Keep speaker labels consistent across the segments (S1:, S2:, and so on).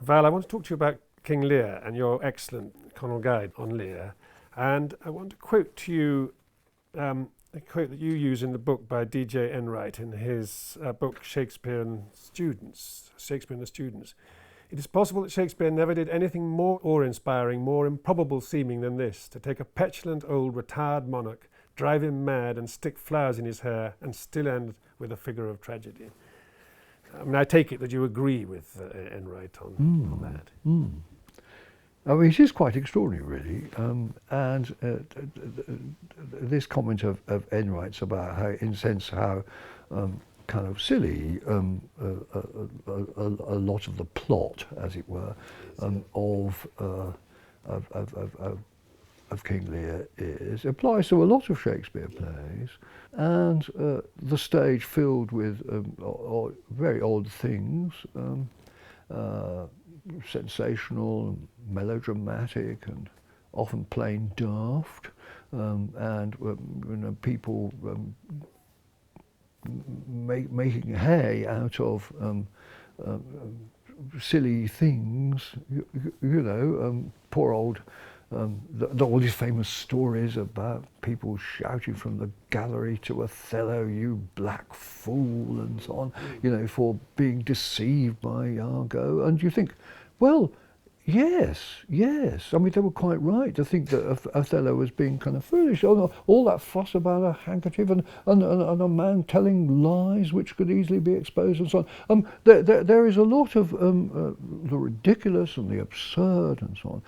S1: Val, I want to talk to you about King Lear and your excellent Connell guide on Lear. And I want to quote to you a quote that you use in the book by D.J. Enright in his book Shakespeare and the Students. It is possible that Shakespeare never did anything more awe-inspiring, more improbable seeming than this, to take a petulant old retired monarch, drive him mad and stick flowers in his hair and still end with a figure of tragedy. I mean, I take it that you agree with Enright on that.
S2: I mean, it is quite extraordinary, really. This comment of Enright's about how, in a sense, how kind of silly a lot of the plot, as it were, of King Lear is, applies to a lot of Shakespeare plays, and the stage filled with very odd things, sensational, melodramatic, and often plain daft, and people making hay out of silly things, poor old, all these famous stories about people shouting from the gallery to Othello, "You black fool," and so on, for being deceived by Iago. And you think, well, yes. I mean, they were quite right to think that Othello was being kind of foolish. All that fuss about a handkerchief and a man telling lies which could easily be exposed and so on. There is a lot of the ridiculous and the absurd and so on.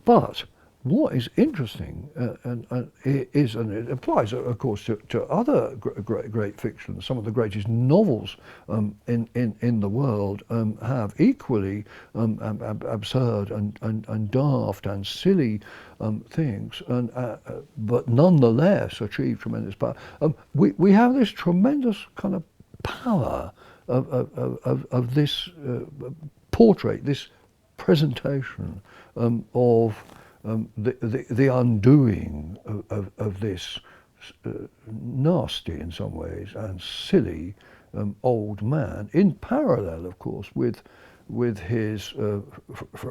S2: But what is interesting and it applies, of course, to other great fiction. Some of the greatest novels in the world have equally absurd and daft and silly things, but nonetheless achieve tremendous power. We have this tremendous kind of power of this portrait, this presentation of the undoing of this nasty, in some ways, and silly old man, in parallel, of course, with his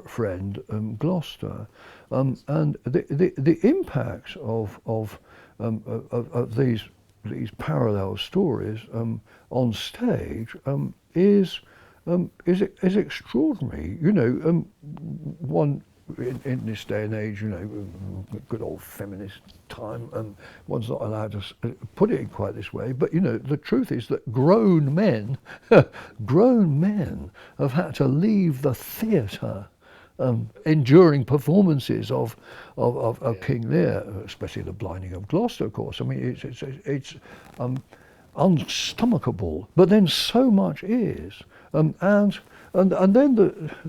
S2: friend Gloucester, and the impacts of these parallel stories on stage is extraordinary. One. In this day and age, good old feminist time, one's not allowed to put it in quite this way, but the truth is that grown men have had to leave the theatre enduring performances of King Lear, especially the blinding of Gloucester, of course. I mean, it's unstomachable, but then so much is, and then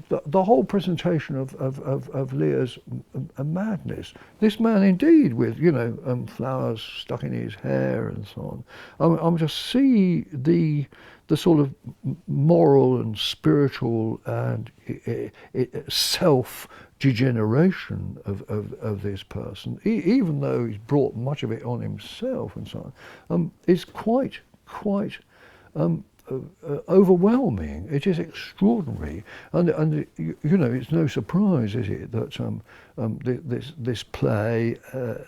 S2: the whole presentation of Lear's madness. This man, indeed, with flowers stuck in his hair and so on. I'm just see the sort of moral and spiritual and self degeneration of this person, even though he's brought much of it on himself and so on, is quite overwhelming. It is extraordinary, and it's no surprise, is it, that this play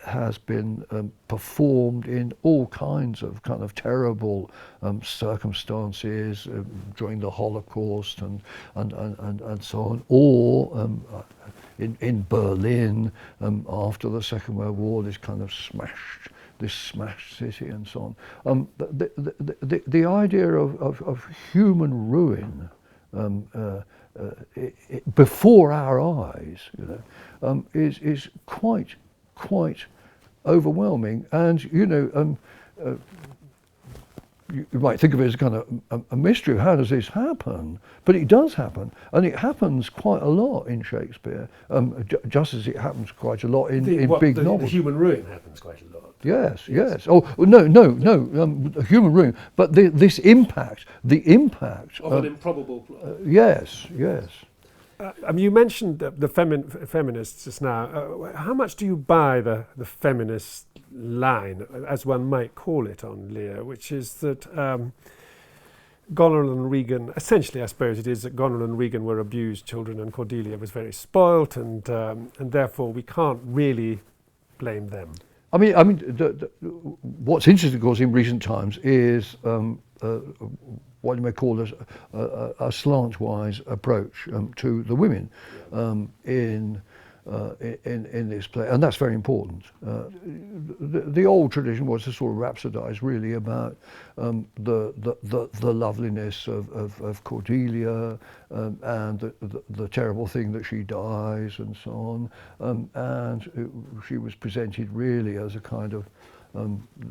S2: has been performed in all kinds of kind of terrible circumstances during the Holocaust and so on, or in Berlin after the Second World War, this kind of smashed city and so on. The idea of human ruin before our eyes, is quite overwhelming. And you might think of it as kind of a mystery. How does this happen? But it does happen, and it happens quite a lot in Shakespeare, just as it happens quite a lot in big novels.
S1: The human ruin happens quite a lot.
S2: Yes. Oh, no, human ruin. But this impact, the impact
S1: of an improbable plot.
S2: Yes.
S1: You mentioned the feminists just now. How much do you buy the feminist line, as one might call it, on Lear, which is that Goneril and Regan, essentially I suppose it is that Goneril and Regan were abused children and Cordelia was very spoilt, and therefore we can't really blame them.
S2: I mean, what's interesting, of course, in recent times is what you may call a slantwise approach to the women in this play, and that's very important. The old tradition was to sort of rhapsodize really about the loveliness of Cordelia and the terrible thing that she dies and so on, and she was presented really as a kind of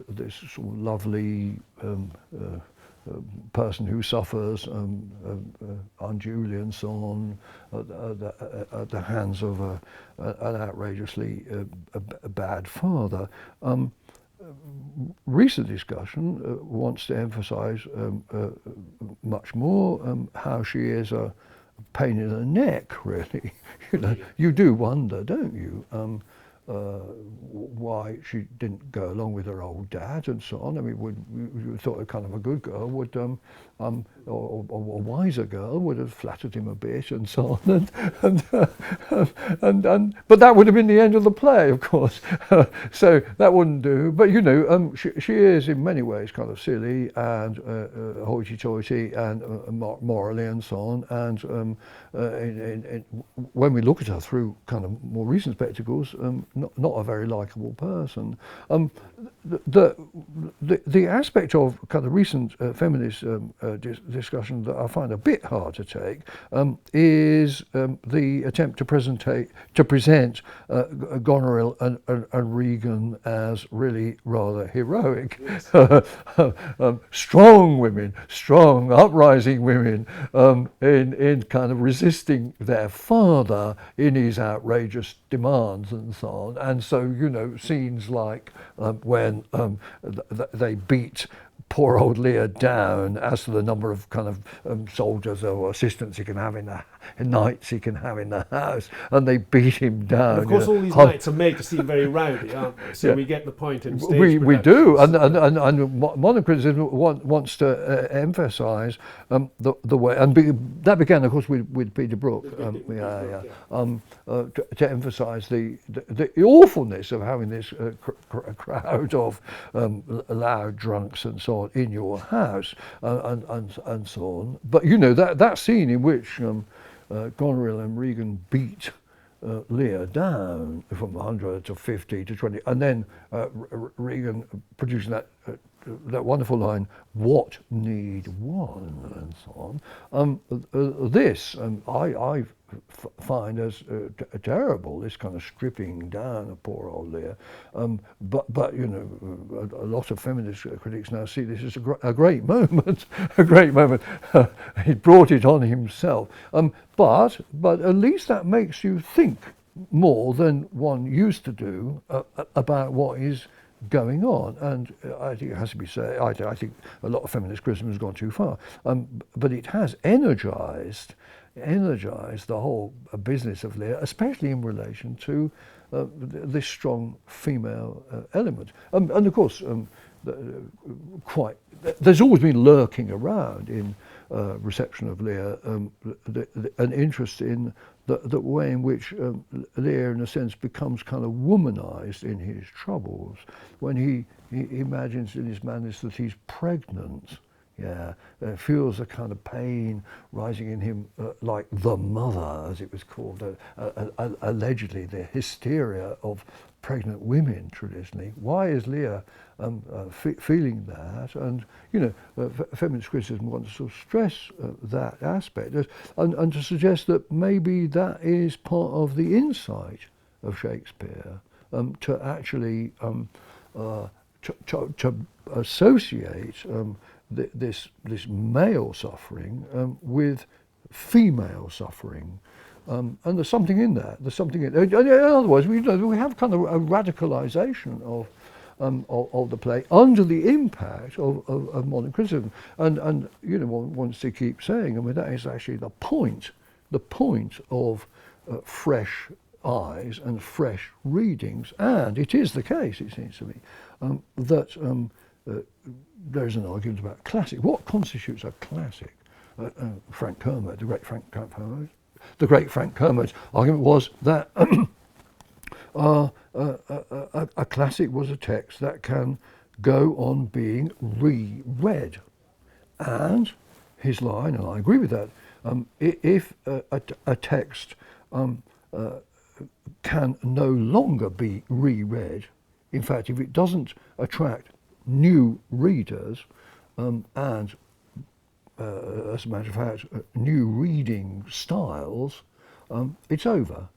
S2: this sort of lovely person who suffers unduly and so on at the hands of an outrageously bad father. Recent discussion wants to emphasise much more how she is a pain in the neck, really. You do wonder, don't you? Why she didn't go along with her old dad and so on. I mean, we thought a kind of a good girl would, or a wiser girl would have flattered him a bit and so on, and but that would have been the end of the play, of course. So that wouldn't do. But she is in many ways kind of silly and hoity-toity and morally and so on. And when we look at her through kind of more recent spectacles, not a very likable person. The aspect of kind of recent feminist discussion that I find a bit hard to take is the attempt to present Goneril and Regan as really rather heroic, yes. Strong women, strong uprising women, in kind of resisting their father in his outrageous demands and so on. And so, scenes like when they beat poor old Lear down as to the number of kind of soldiers or assistants he can have in knights he can have in the house, and they beat him down.
S1: And of course, all these knights are made to seem very rowdy, aren't they? So yeah. We get the point in stage
S2: we do, and modern criticism wants to emphasise the way, and that began, of course, with Peter Brook, to emphasise the awfulness of having this crowd of loud drunks and so on in your house, and so on. But that scene in which Goneril and Regan beat Lear down from 100 to 50 to 20, and then Regan producing that wonderful line, "What need one?" and so on. This I find as terrible, this kind of stripping down of poor old Lear. But a lot of feminist critics now see this as a great moment, a great moment. He brought it on himself. But at least that makes you think more than one used to do about what is going on, and I think it has to be said, I think a lot of feminist criticism has gone too far, but it has energized the whole business of Lear, especially in relation to this strong female element. And of course, there's always been lurking around in reception of Lear an interest in the way in which Lear, in a sense, becomes kind of womanized in his troubles, when he imagines in his madness that he's pregnant. Feels a kind of pain rising in him, like the mother, as it was called, allegedly the hysteria of pregnant women traditionally. Why is Lear feeling that? And feminist criticism wants to sort of stress that aspect, and to suggest that maybe that is part of the insight of Shakespeare, to actually to associate this male suffering with female suffering, and there's something in that. In other words, we have kind of a radicalisation of the play under the impact of modern criticism, and one wants to keep saying, that is actually the point of fresh eyes and fresh readings, and it is the case, it seems to me, that there's an argument about classic. What constitutes a classic? Frank Kermode, the great Frank Kermode's argument was that a classic was a text that can go on being reread. And his line, and I agree with that, if a text can no longer be reread, in fact, if it doesn't attract new readers, and as a matter of fact, new reading styles, it's over.